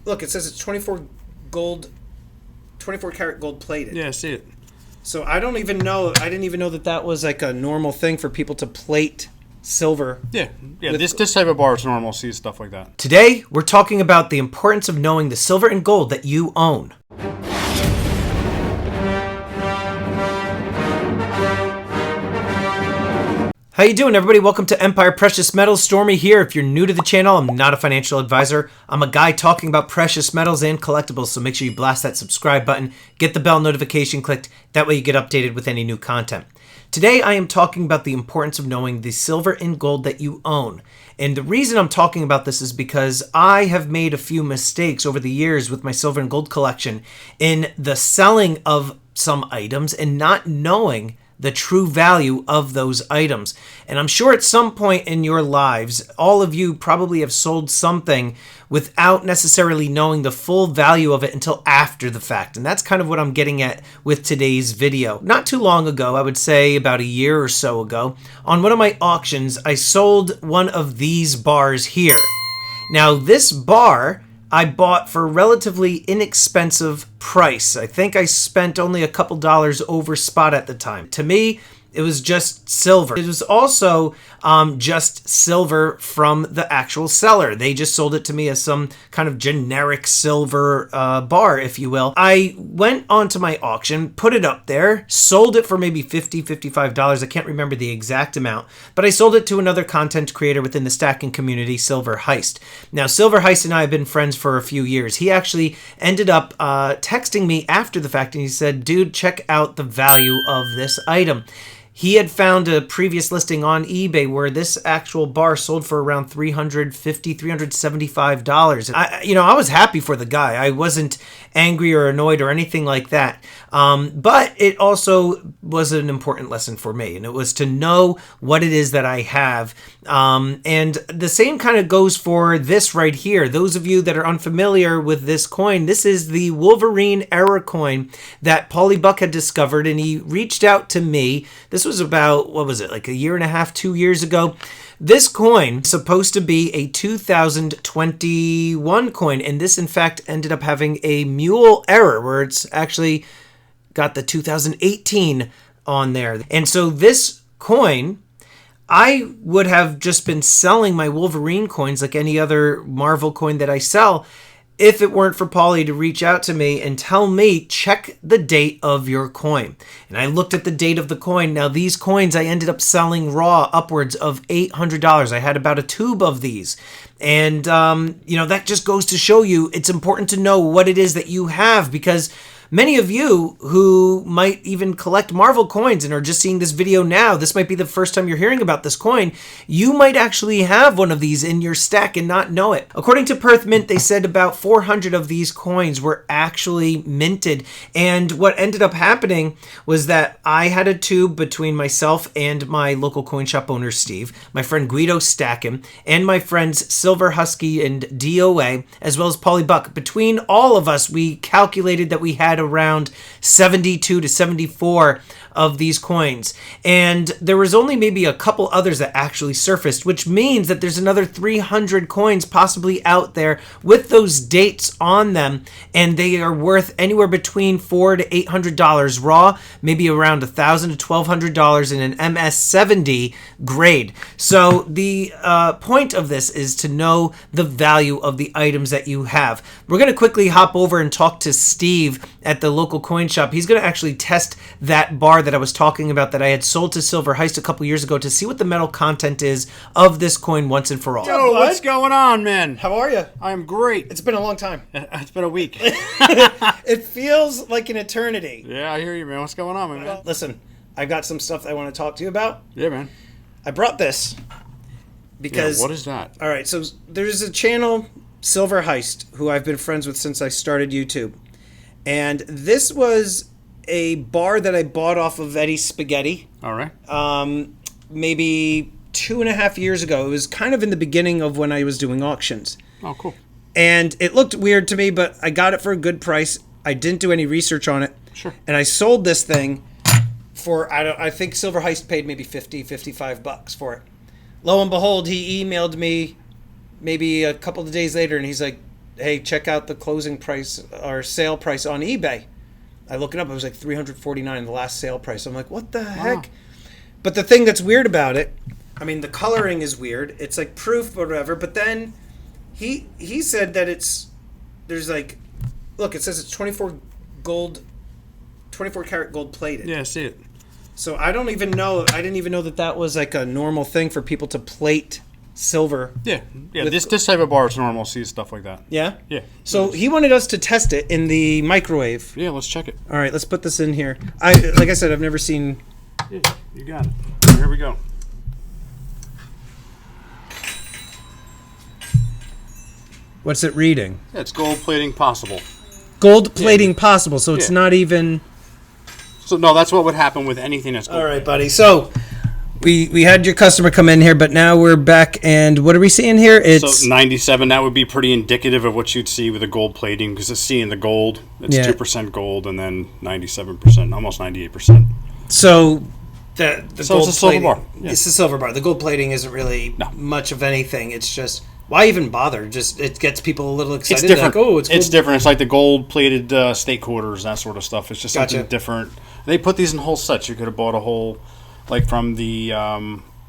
look, it says it's 24 karat gold plated. Yeah, I see it. So I didn't even know that was like a normal thing for people to plate silver. Yeah. This type of bar is normal. See stuff like that. Today, we're talking about the importance of knowing the silver and gold that you own. How you doing, everybody? Welcome to Empire Precious Metals. Stormy here. If you're new to the channel, I'm not a financial advisor. I'm a guy talking about precious metals and collectibles, so make sure you blast that subscribe button, get the bell notification clicked. That way you get updated with any new content. Today, I am talking about the importance of knowing the silver and gold that you own. And the reason I'm talking about this is because I have made a few mistakes over the years with my silver and gold collection in the selling of some items and not knowing the true value of those items. And I'm sure at some point in your lives, all of you probably have sold something without necessarily knowing the full value of it until after the fact. And that's kind of what I'm getting at with today's video. Not too long ago, I would say about a year or so ago, on one of my auctions, I sold one of these bars here. Now, this bar I bought for a relatively inexpensive price. I think I spent only a couple dollars over spot at the time. To me, it was just silver. It was also just silver from the actual seller. They just sold it to me as some kind of generic silver bar, if you will. I went onto my auction, put it up there, sold it for maybe $50, $55. I can't remember the exact amount, but I sold it to another content creator within the stacking community, Silver Heist. Now, Silver Heist and I have been friends for a few years. He actually ended up texting me after the fact, and he said, dude, check out the value of this item. He had found a previous listing on eBay where this actual bar sold for around $350, $375. And I was happy for the guy. I wasn't angry or annoyed or anything like that. But it also was an important lesson for me, and it was to know what it is that I have. And the same kind of goes for this right here. Those of you that are unfamiliar with this coin, this is the Wolverine era coin that Paulie Buck had discovered, and he reached out to me. This was about, like a year and a half, 2 years ago. This coin is supposed to be a 2021 coin, and this, in fact, ended up having a mule error where it's actually got the 2018 on there. And so this coin, I would have just been selling my Wolverine coins like any other Marvel coin that I sell if it weren't for Paulie to reach out to me and tell me, check the date of your coin. And I looked at the date of the coin. Now, these coins I ended up selling raw upwards of $800. I had about a tube of these. And, that just goes to show you it's important to know what it is that you have, because many of you who might even collect Marvel coins and are just seeing this video now, this might be the first time you're hearing about this coin, you might actually have one of these in your stack and not know it. According to Perth Mint, they said about 400 of these coins were actually minted. And what ended up happening was that I had a tube between myself and my local coin shop owner, Steve, my friend Guido Stackham, and my friends Silver Husky and DOA, as well as Paulie Buck. Between all of us, we calculated that we had around 72 to 74 of these coins, and there was only maybe a couple others that actually surfaced, which means that there's another 300 coins possibly out there with those dates on them, and they are worth anywhere between $400 to $800 raw, maybe around $1,000 to $1,200 in an MS70 grade. So the point of this is to know the value of the items that you have. We're going to quickly hop over and talk to Steve at the local coin shop. He's going to actually test that bar that I was talking about that I had sold to Silver Heist a couple years ago to see what the metal content is of this coin once and for all. Yo, what's going on, man? How are you? I'm great. It's been a long time. It's been a week. It feels like an eternity. Yeah, I hear you, man. What's going on, man? Well, listen, I've got some stuff I want to talk to you about. Yeah, man. I brought this because... Yeah, what is that? All right, so there's a channel, Silver Heist, who I've been friends with since I started YouTube. And this was a bar that I bought off of Eddie Spaghetti. All right. Maybe 2.5 years ago. It was kind of in the beginning of when I was doing auctions. Oh, cool. And it looked weird to me, but I got it for a good price. I didn't do any research on it. Sure. And I sold this thing for, I think Silver Heist paid maybe $55 for it. Lo and behold, he emailed me maybe a couple of days later, and he's like, hey, check out the closing price or sale price on eBay. I look it up. It was like $349, the last sale price. I'm like, what the heck? But the thing that's weird about it, I mean, the coloring is weird. It's like proof or whatever. But then he said that there's like, look, it says it's 24 karat gold plated. Yeah, I see it. So I didn't even know that was like a normal thing for people to plate silver. Yeah. This type of bar is normal. See stuff like that. Yeah? Yeah. So he wanted us to test it in the microwave. Yeah, let's check it. All right, let's put this in here. Like I said, I've never seen... Yeah, you got it. Here we go. What's it reading? Yeah, it's gold plating possible. Gold plating possible, so it's not even... So, no, that's what would happen with anything that's gold. All right, buddy. So... We had your customer come in here, but now we're back, and what are we seeing here? It's So 97, that would be pretty indicative of what you'd see with a gold plating, because it's seeing the gold. It's 2% gold, and then 97%, almost 98%. So the gold it's a silver plating, bar. Yeah. It's a silver bar. The gold plating isn't really much of anything. It's just, why even bother? Just it gets people a little excited. It's different. Like, oh, it's different. It's like the gold-plated state quarters, that sort of stuff. It's just something different. They put these in whole sets. You could have bought a whole... Like from the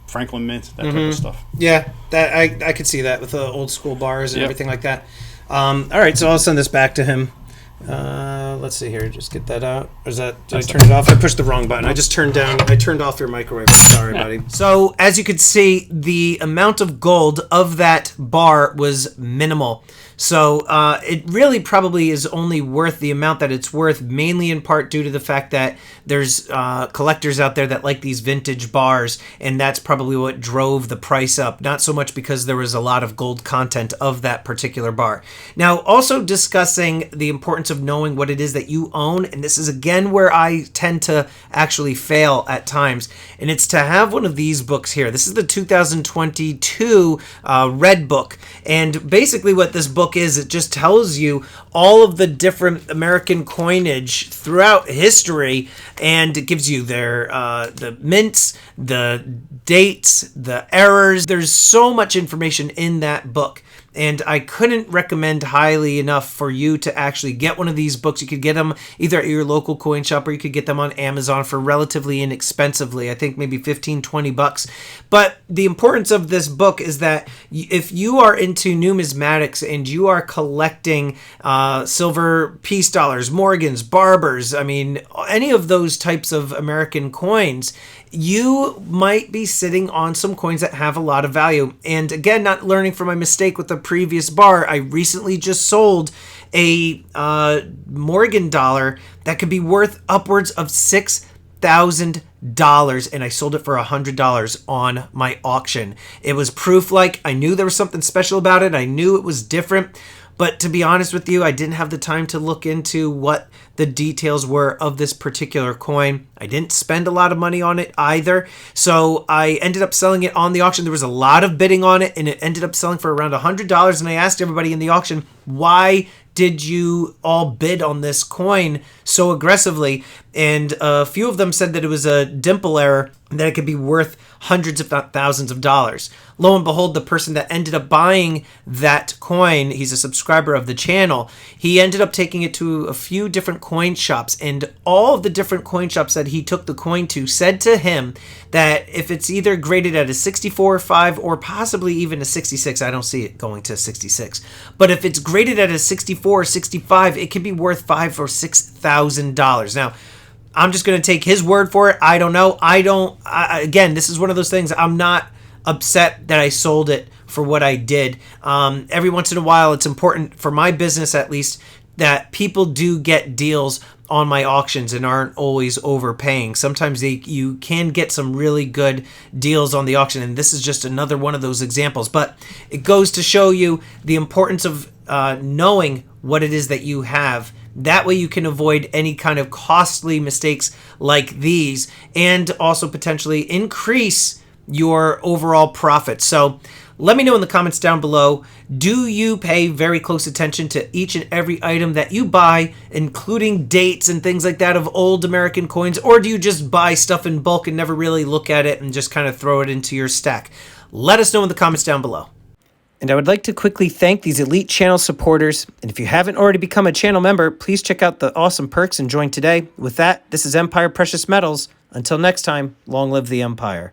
Franklin Mint, that type of stuff. Yeah, that I could see that with the old school bars and everything like that. All right, so I'll send this back to him. Let's see here. Just get that out. Or is that? Did I turn it off? I pushed the wrong button. I just turned off your microwave. Sorry, buddy. So as you could see, the amount of gold of that bar was minimal. So it really probably is only worth the amount that it's worth, mainly in part due to the fact that there's collectors out there that like these vintage bars, and that's probably what drove the price up, not so much because there was a lot of gold content of that particular bar. Now, also discussing the importance of knowing what it is that you own, and this is again where I tend to actually fail at times, and it's to have one of these books here. This is the 2022 Red Book, and basically what this book is, it just tells you all of the different American coinage throughout history, and it gives you their the mints, the dates, the errors. There's so much information in that book, and I couldn't recommend highly enough for you to actually get one of these books. You could get them either at your local coin shop, or you could get them on Amazon for relatively inexpensively. I think maybe $15-20. But the importance of this book is that if you are into numismatics and you are collecting silver piece dollars, Morgans, Barbers, I mean, any of those types of American coins, you might be sitting on some coins that have a lot of value. And again, not learning from my mistake with the previous bar, I recently just sold a Morgan dollar that could be worth upwards of $6,000, and I sold it for $100 on my auction. It was proof. Like, I knew there was something special about it. I knew it was different. But to be honest with you, I didn't have the time to look into what the details were of this particular coin. I didn't spend a lot of money on it either. So I ended up selling it on the auction. There was a lot of bidding on it, and it ended up selling for around $100. And I asked everybody in the auction, why did you all bid on this coin so aggressively? And a few of them said that it was a dimple error, and that it could be worth hundreds if not thousands of dollars. Lo and behold, the person that ended up buying that coin, he's a subscriber of the channel, he ended up taking it to a few different coin shops, and all of the different coin shops that he took the coin to said to him that if it's either graded at a 64, 5, or possibly even a 66, I don't see it going to 66, but if it's graded at a 64 or 65, it could be worth $5,000 or $6,000. Now, I'm just going to take his word for it. I don't know. Again, this is one of those things. I'm not upset that I sold it for what I did. Every once in a while, it's important for my business, at least, that people do get deals on my auctions and aren't always overpaying. Sometimes you can get some really good deals on the auction, and this is just another one of those examples. But it goes to show you the importance of knowing what it is that you have. That way you can avoid any kind of costly mistakes like these, and also potentially increase your overall profit. So let me know in the comments down below, do you pay very close attention to each and every item that you buy, including dates and things like that of old American coins, or do you just buy stuff in bulk and never really look at it and just kind of throw it into your stack? Let us know in the comments down below. And I would like to quickly thank these elite channel supporters. And if you haven't already become a channel member, please check out the awesome perks and join today. With that, this is Empire Precious Metals. Until next time, long live the Empire.